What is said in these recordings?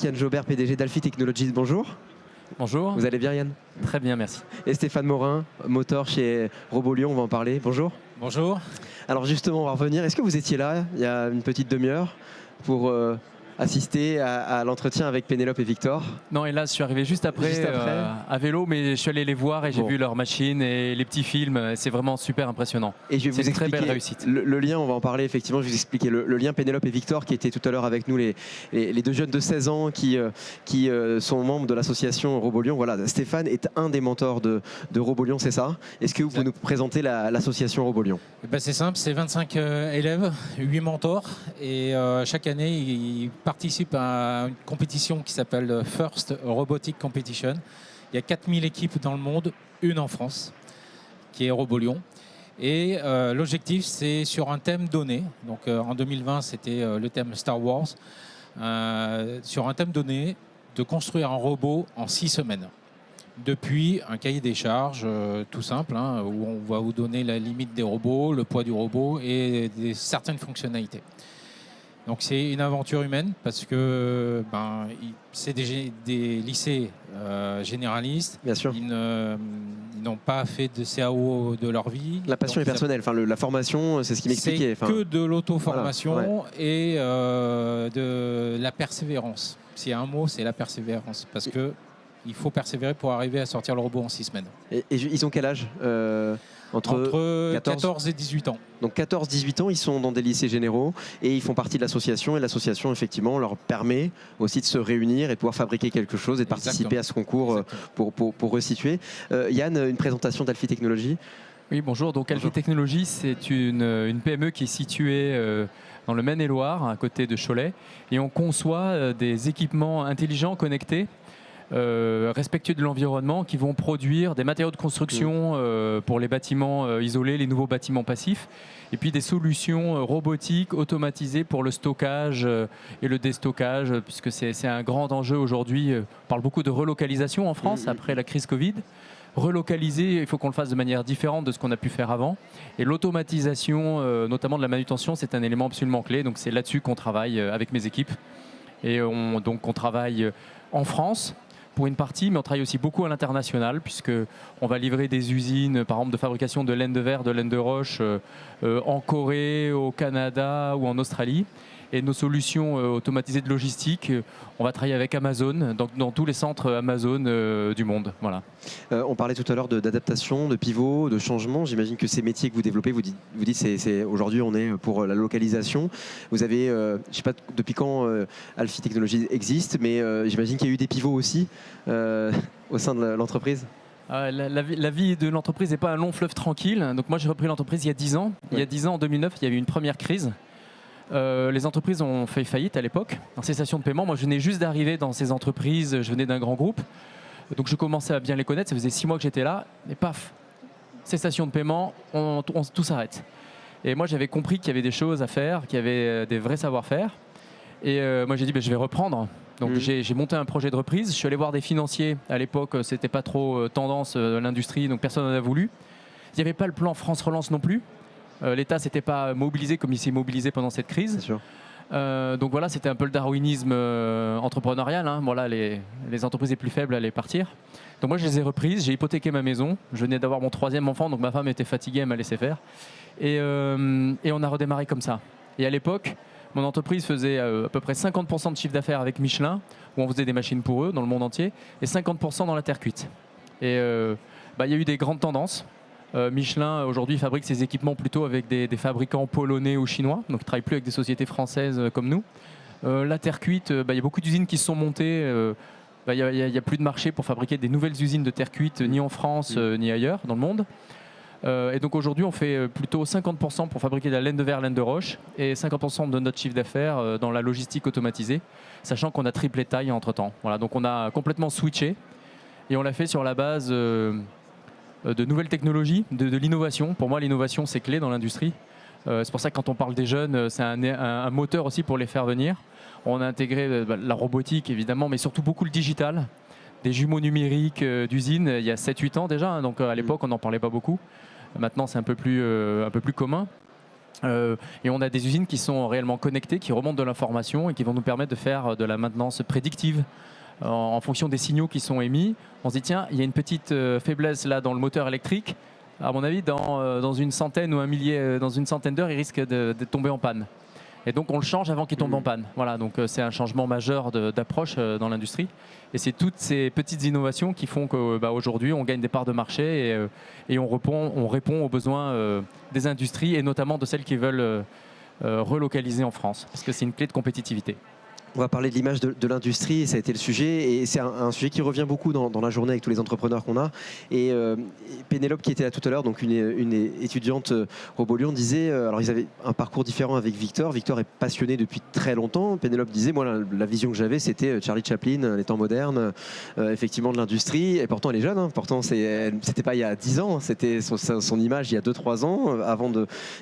Yann Jobert, PDG d'Alfie Technologies, bonjour. Bonjour. Vous allez bien Yann? Très bien, merci. Et Stéphane Morin, moteur chez RoboLion, on va en parler. Bonjour. Bonjour. Alors justement, on va revenir. Est-ce que vous étiez là il y a une petite demi-heure pour assister à l'entretien avec Pénélope et Victor? Non, hélas, je suis arrivé juste après. À vélo, mais je suis allé les voir et j'ai vu leurs machines et les petits films. C'est vraiment super impressionnant. Et je vais vous une expliquer très belle réussite. Le lien, on va en parler effectivement. Je vais vous expliquer le lien Pénélope et Victor qui étaient tout à l'heure avec nous, les deux jeunes de 16 ans qui sont membres de l'association RoboLion. Voilà, Stéphane est un des mentors de RoboLion, c'est ça? Est-ce que vous pouvez nous présenter l'association RoboLion? C'est simple, c'est 25 élèves, 8 mentors et chaque année ils participent à une compétition qui s'appelle First Robotic Competition. Il y a 4000 équipes dans le monde, une en France, qui est RoboLion. Et l'objectif, c'est sur un thème donné. Donc en 2020, c'était le thème Star Wars. Sur un thème donné, de construire un robot en 6 semaines. Depuis un cahier des charges tout simple, où on va vous donner la limite des robots, le poids du robot et certaines fonctionnalités. Donc c'est une aventure humaine parce que c'est des lycées généralistes. Bien sûr. Ils n'ont pas fait de CAO de leur vie. La passion est personnelle. Enfin, la formation, c'est ce qui m'expliquait. C'est que de l'auto-formation voilà, et de la persévérance. S'il y a un mot, c'est la persévérance. Parce que il faut persévérer pour arriver à sortir le robot en 6 semaines. Et ils ont quel âge? Entre 14 et 18 ans. Donc 14-18 ans, ils sont dans des lycées généraux et ils font partie de l'association. Et l'association, effectivement, leur permet aussi de se réunir et de pouvoir fabriquer quelque chose et de participer à ce concours pour resituer. Yann, une présentation d'Alfie Technologies. Oui, bonjour. Donc Alfie Technologies, c'est une PME qui est située dans le Maine-et-Loire, à côté de Cholet. Et on conçoit des équipements intelligents, connectés, respectueux de l'environnement, qui vont produire des matériaux de construction pour les bâtiments isolés, les nouveaux bâtiments passifs, et puis des solutions robotiques automatisées pour le stockage et le déstockage, puisque c'est un grand enjeu aujourd'hui. On parle beaucoup de relocalisation en France après la crise Covid. Relocaliser, il faut qu'on le fasse de manière différente de ce qu'on a pu faire avant. Et l'automatisation, notamment de la manutention, c'est un élément absolument clé. Donc c'est là-dessus qu'on travaille avec mes équipes. Et on travaille en France pour une partie, mais on travaille aussi beaucoup à l'international, puisqu'on va livrer des usines, par exemple, de fabrication de laine de verre, de laine de roche, en Corée, au Canada ou en Australie. Et nos solutions automatisées de logistique, on va travailler avec Amazon, dans tous les centres Amazon du monde. Voilà. On parlait tout à l'heure d'adaptation, de pivot, de changement. J'imagine que ces métiers que vous développez, vous dites aujourd'hui on est pour la localisation. Vous avez, je ne sais pas depuis quand Alfie Technologies existe, mais j'imagine qu'il y a eu des pivots aussi au sein de l'entreprise. La vie de l'entreprise n'est pas un long fleuve tranquille. Donc moi j'ai repris l'entreprise il y a 10 ans. Ouais. Il y a 10 ans, en 2009, il y avait une première crise. Les entreprises ont fait faillite à l'époque, en cessation de paiement. Moi, je venais juste d'arriver dans ces entreprises, je venais d'un grand groupe. Donc, je commençais à bien les connaître. Ça faisait 6 mois que j'étais là. Et paf, cessation de paiement, tout s'arrête. Et moi, j'avais compris qu'il y avait des choses à faire, qu'il y avait des vrais savoir-faire. Et moi, j'ai dit, je vais reprendre. Donc, j'ai monté un projet de reprise. Je suis allé voir des financiers. À l'époque, c'était pas trop tendance de l'industrie, donc personne n'en a voulu. Il n'y avait pas le plan France Relance non plus. L'État ne s'était pas mobilisé comme il s'est mobilisé pendant cette crise. C'est sûr. Donc voilà, c'était un peu le darwinisme entrepreneurial. Voilà, les entreprises les plus faibles allaient partir. Donc moi, je les ai reprises, j'ai hypothéqué ma maison. Je venais d'avoir mon 3e enfant, donc ma femme était fatiguée, elle m'a laissé faire. Et on a redémarré comme ça. Et à l'époque, mon entreprise faisait à peu près 50% de chiffre d'affaires avec Michelin, où on faisait des machines pour eux dans le monde entier, et 50% dans la terre cuite. Et il y a eu des grandes tendances. Michelin aujourd'hui fabrique ses équipements plutôt avec des fabricants polonais ou chinois, donc ils ne travaillent plus avec des sociétés françaises comme nous. La terre cuite, il y a beaucoup d'usines qui se sont montées. Il n'y a plus de marché pour fabriquer des nouvelles usines de terre cuite, ni en France ni ailleurs dans le monde. Et donc aujourd'hui, on fait plutôt 50% pour fabriquer de la laine de verre, laine de roche, et 50% de notre chiffre d'affaires dans la logistique automatisée, sachant qu'on a triplé de taille entre-temps. Voilà, donc on a complètement switché, et on l'a fait sur la base de nouvelles technologies, de l'innovation. Pour moi, l'innovation, c'est clé dans l'industrie. C'est pour ça que quand on parle des jeunes, c'est un moteur aussi pour les faire venir. On a intégré la robotique, évidemment, mais surtout beaucoup le digital. Des jumeaux numériques d'usine, il y a 7-8 ans déjà. Donc à l'époque, on n'en parlait pas beaucoup. Maintenant, c'est un peu plus commun. Et on a des usines qui sont réellement connectées, qui remontent de l'information et qui vont nous permettre de faire de la maintenance prédictive en fonction des signaux qui sont émis. On se dit tiens, il y a une petite faiblesse là dans le moteur électrique. À mon avis, dans une centaine ou un millier, dans une centaine d'heures, il risque de tomber en panne. Et donc on le change avant qu'il tombe en panne. Voilà, donc c'est un changement majeur d'approche dans l'industrie. Et c'est toutes ces petites innovations qui font qu'aujourd'hui on gagne des parts de marché et on répond aux besoins des industries et notamment de celles qui veulent relocaliser en France, parce que c'est une clé de compétitivité. On va parler de l'image de l'industrie, ça a été le sujet, et c'est un sujet qui revient beaucoup dans la journée avec tous les entrepreneurs qu'on a. Et Pénélope, qui était là tout à l'heure, donc une étudiante Robolion, disait, alors ils avaient un parcours différent avec Victor. Victor est passionné depuis très longtemps. Pénélope disait, moi la vision que j'avais, c'était Charlie Chaplin, les temps modernes, effectivement de l'industrie. Et pourtant elle est jeune, hein. Pourtant c'était pas il y a 10 ans, c'était son image il y a 2-3 ans, avant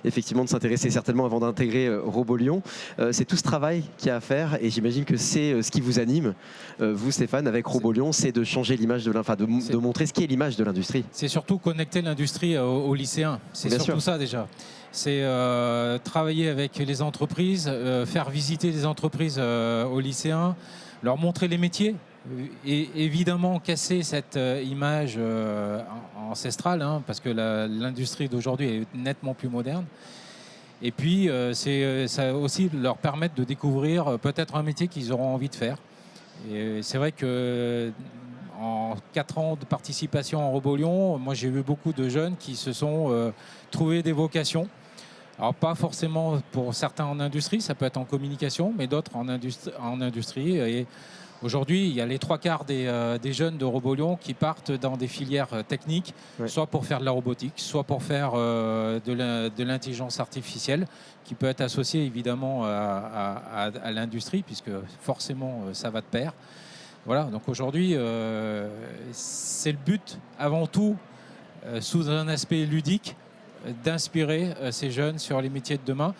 effectivement de s'intéresser certainement, avant d'intégrer Robolion. C'est tout ce travail qu'il y a à faire, et j'imagine que c'est ce qui vous anime, vous Stéphane, avec Robolion, c'est de changer l'image de montrer ce qui est l'image de l'industrie. C'est surtout connecter l'industrie aux lycéens. C'est surtout ça déjà. C'est travailler avec les entreprises, faire visiter les entreprises aux lycéens, leur montrer les métiers. Et évidemment casser cette image ancestrale, hein, parce que l'industrie d'aujourd'hui est nettement plus moderne. Et puis, ça aussi leur permettre de découvrir peut-être un métier qu'ils auront envie de faire. Et c'est vrai que en 4 ans de participation en Robolion, moi j'ai vu beaucoup de jeunes qui se sont trouvés des vocations. Alors pas forcément pour certains en industrie, ça peut être en communication, mais d'autres en industrie. Et aujourd'hui, il y a les 3/4 des jeunes de Robolion qui partent dans des filières techniques, soit pour faire de la robotique, soit pour faire de l'intelligence artificielle, qui peut être associée évidemment à l'industrie, puisque forcément ça va de pair. Voilà, donc aujourd'hui, c'est le but avant tout, sous un aspect ludique, d'inspirer ces jeunes sur les métiers de demain,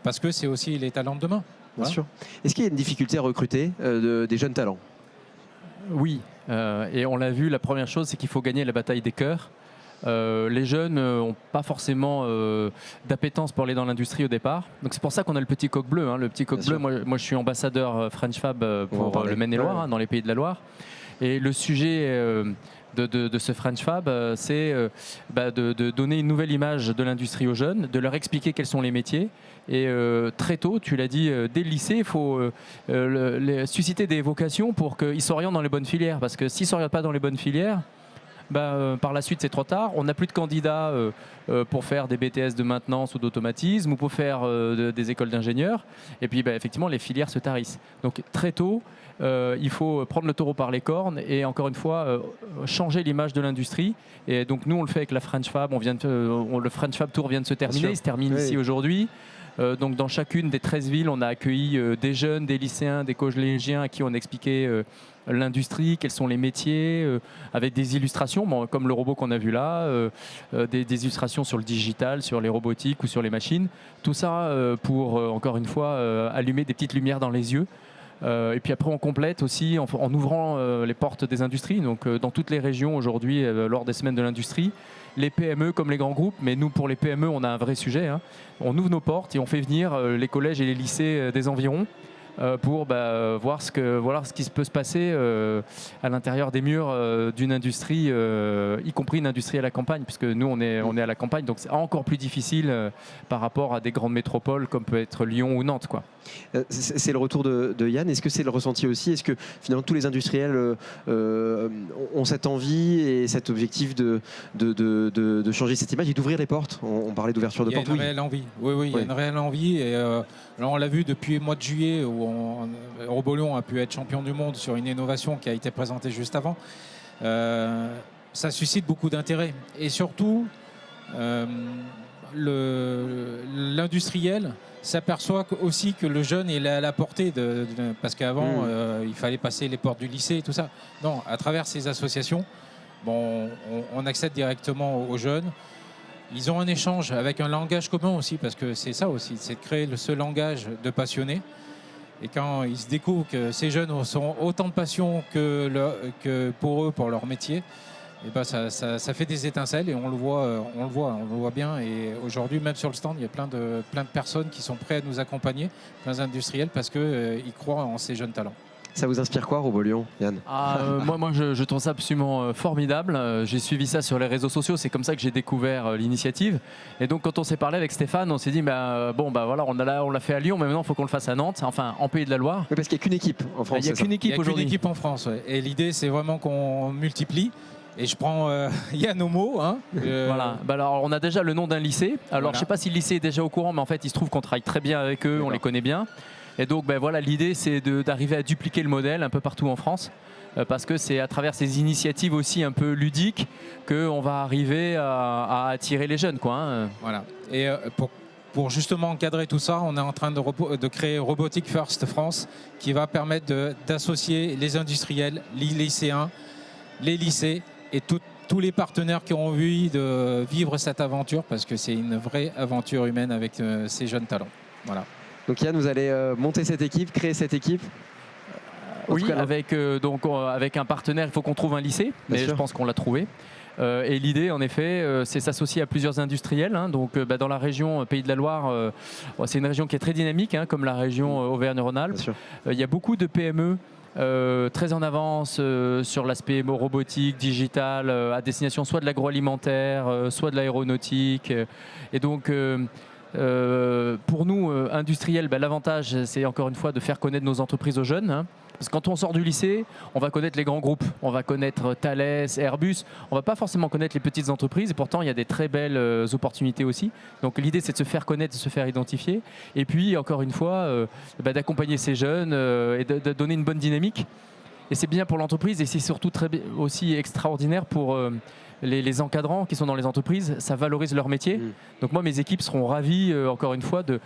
parce que c'est aussi les talents de demain. Bien sûr. Est-ce qu'il y a une difficulté à recruter des jeunes talents ? Oui, et on l'a vu, la première chose, c'est qu'il faut gagner la bataille des cœurs. Les jeunes n'ont pas forcément d'appétence pour aller dans l'industrie au départ. Donc c'est pour ça qu'on a le petit coq bleu. Hein. Le petit coq bleu, moi je suis ambassadeur French Fab pour le Maine-et-Loire, hein, dans les pays de la Loire. Et le sujet de ce French Fab, c'est de donner une nouvelle image de l'industrie aux jeunes, de leur expliquer quels sont les métiers. Et très tôt, tu l'as dit, dès le lycée, il faut susciter des vocations pour qu'ils s'orientent dans les bonnes filières. Parce que s'ils ne s'orientent pas dans les bonnes filières, par la suite c'est trop tard. On n'a plus de candidats pour faire des BTS de maintenance ou d'automatisme ou pour faire des écoles d'ingénieurs. Et puis effectivement les filières se tarissent. Donc très tôt, il faut prendre le taureau par les cornes et encore une fois changer l'image de l'industrie. Et donc nous on le fait avec la French Fab. Le French Fab Tour vient de se terminer. Il se termine ici aujourd'hui. Donc dans chacune des 13 villes, on a accueilli des jeunes, des lycéens, des collégiens à qui on expliquait l'industrie, quels sont les métiers, avec des illustrations, comme le robot qu'on a vu là, des illustrations sur le digital, sur les robotiques ou sur les machines. Tout ça pour, encore une fois, allumer des petites lumières dans les yeux. Et puis après, on complète aussi en ouvrant les portes des industries. Donc dans toutes les régions aujourd'hui, lors des semaines de l'industrie, les PME comme les grands groupes, mais nous pour les PME on a un vrai sujet, hein. On ouvre nos portes et on fait venir les collèges et les lycées des environs pour voir ce qui peut se passer à l'intérieur des murs d'une industrie, y compris une industrie à la campagne, puisque nous on est à la campagne, donc c'est encore plus difficile par rapport à des grandes métropoles comme peut être Lyon ou Nantes, quoi. C'est le retour de Yann. Est-ce que c'est le ressenti aussi ? Est-ce que finalement tous les industriels ont cette envie et cet objectif de changer cette image et d'ouvrir les portes ? On parlait d'ouverture de portes. Il y a une réelle envie. Oui, il y a une réelle envie. Et là, on l'a vu depuis le mois de juillet où Robolion a pu être champion du monde sur une innovation qui a été présentée juste avant. Ça suscite beaucoup d'intérêt. Et surtout, l'industriel s'aperçoit aussi que le jeune est à la portée parce qu'avant il fallait passer les portes du lycée et tout ça. Non, à travers ces associations, on accède directement aux jeunes. Ils ont un échange avec un langage commun aussi, parce que c'est ça aussi, c'est de créer ce langage de passionnés. Et quand ils se découvrent que ces jeunes ont autant de passion que pour eux, pour leur métier, Et ben ça fait des étincelles et on le voit bien. Et aujourd'hui, même sur le stand, il y a plein de personnes qui sont prêtes à nous accompagner, plein d'industriels, parce qu'ils croient en ces jeunes talents. Ça vous inspire quoi, Robolion, Yann? Moi, je trouve ça absolument formidable. J'ai suivi ça sur les réseaux sociaux. C'est comme ça que j'ai découvert l'initiative. Et donc, quand on s'est parlé avec Stéphane, on s'est dit, voilà, on l'a fait à Lyon, mais maintenant, il faut qu'on le fasse à Nantes, enfin, en Pays de la Loire. Oui, parce qu'il n'y a qu'une équipe en France. Il n'y a qu'une équipe aujourd'hui. Il n'y a qu'une équipe en France. Ouais. Et l'idée, c'est vraiment qu'on multiplie. Et je prends Yann au mot. Voilà. Alors, on a déjà le nom d'un lycée. Alors, Voilà. je ne sais pas si le lycée est déjà au courant, mais en fait, il se trouve qu'on travaille très bien avec eux, on les connaît bien. Et donc, voilà, l'idée, c'est d'arriver à dupliquer le modèle un peu partout en France. Parce que c'est à travers ces initiatives aussi un peu ludiques qu'on va arriver à attirer les jeunes, quoi. Voilà. Et pour justement encadrer tout ça, on est en train de créer Robotic First France, qui va permettre d'associer les industriels, les lycéens, les lycées et tous les partenaires qui ont envie de vivre cette aventure, parce que c'est une vraie aventure humaine avec ces jeunes talents. Voilà. Donc Yann, vous allez monter cette équipe, créer cette équipe? Oui, avec un partenaire, il faut qu'on trouve un lycée, mais je pense qu'on l'a trouvé. Et l'idée, en effet, c'est s'associer à plusieurs industriels. Donc, dans la région Pays de la Loire, c'est une région qui est très dynamique, comme la région Auvergne-Rhône-Alpes. Il y a beaucoup de PME très en avance sur l'aspect robotique, digital, à destination soit de l'agroalimentaire, soit de l'aéronautique. Et donc, pour nous, industriels, l'avantage, c'est encore une fois de faire connaître nos entreprises aux jeunes. Parce que quand on sort du lycée, on va connaître les grands groupes, on va connaître Thales, Airbus, on ne va pas forcément connaître les petites entreprises, et pourtant il y a des très belles opportunités aussi. Donc l'idée, c'est de se faire connaître, de se faire identifier, et puis encore une fois, d'accompagner ces jeunes et de donner une bonne dynamique. Et c'est bien pour l'entreprise, et c'est surtout aussi extraordinaire pour les encadrants qui sont dans les entreprises. Ça valorise leur métier. Donc moi, mes équipes seront ravies, encore une fois, de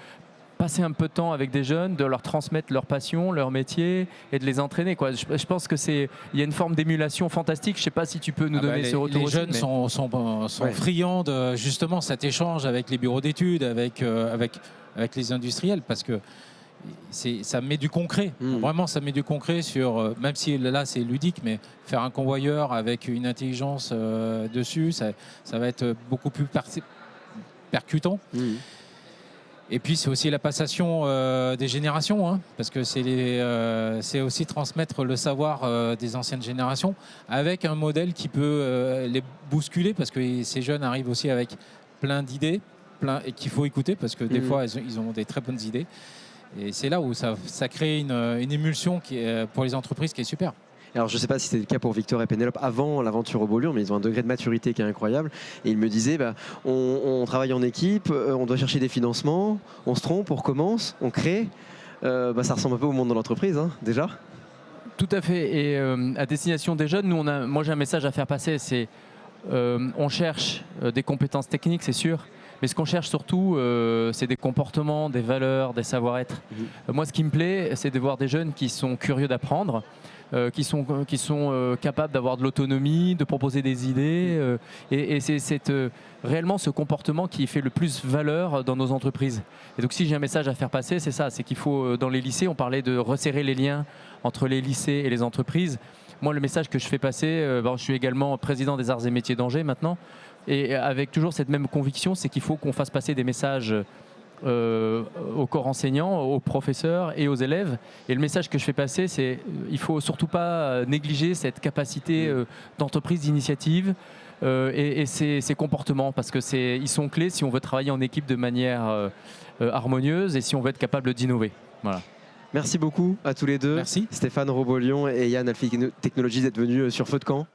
passer un peu de temps avec des jeunes, de leur transmettre leur passion, leur métier et de les entraîner, quoi. Je pense qu'il y a une forme d'émulation fantastique. Je ne sais pas si tu peux nous donner ce retour. Les jeunes sont friands de justement cet échange avec les bureaux d'études, avec les industriels, parce que ça met du concret. Vraiment, ça met du concret sur, même si là c'est ludique, mais faire un convoyeur avec une intelligence dessus, ça va être beaucoup plus percutant. Et puis c'est aussi la passation des générations, parce que c'est aussi transmettre le savoir des anciennes générations avec un modèle qui peut les bousculer, parce que ces jeunes arrivent aussi avec plein d'idées et qu'il faut écouter, parce que des fois ils ont des très bonnes idées. Et c'est là où ça crée une émulsion pour les entreprises qui est super. Alors je ne sais pas si c'est le cas pour Victor et Pénélope avant l'aventure Robolion, mais ils ont un degré de maturité qui est incroyable. Et ils me disaient, on travaille en équipe, on doit chercher des financements, on se trompe, on recommence, on crée. Ça ressemble un peu au monde de l'entreprise, déjà. Tout à fait. Et à destination des jeunes, moi j'ai un message à faire passer, c'est on cherche des compétences techniques, c'est sûr. Mais ce qu'on cherche surtout, c'est des comportements, des valeurs, des savoir-être. Moi, ce qui me plaît, c'est de voir des jeunes qui sont curieux d'apprendre, qui sont capables d'avoir de l'autonomie, de proposer des idées. Et c'est réellement ce comportement qui fait le plus valeur dans nos entreprises. Et donc, si j'ai un message à faire passer, c'est ça. C'est qu'il faut, dans les lycées, on parlait de resserrer les liens entre les lycées et les entreprises. Moi, le message que je fais passer, je suis également président des Arts et Métiers d'Angers maintenant. Et avec toujours cette même conviction, c'est qu'il faut qu'on fasse passer des messages au corps enseignant, aux professeurs et aux élèves. Et le message que je fais passer, c'est qu'il ne faut surtout pas négliger cette capacité d'entreprise, d'initiative et ces comportements, parce qu'ils sont clés si on veut travailler en équipe de manière harmonieuse et si on veut être capable d'innover. Voilà. Merci beaucoup à tous les deux. Merci. Stéphane Robolion et Yann Alphitech Technologies d'être venus sur Feu de Camp.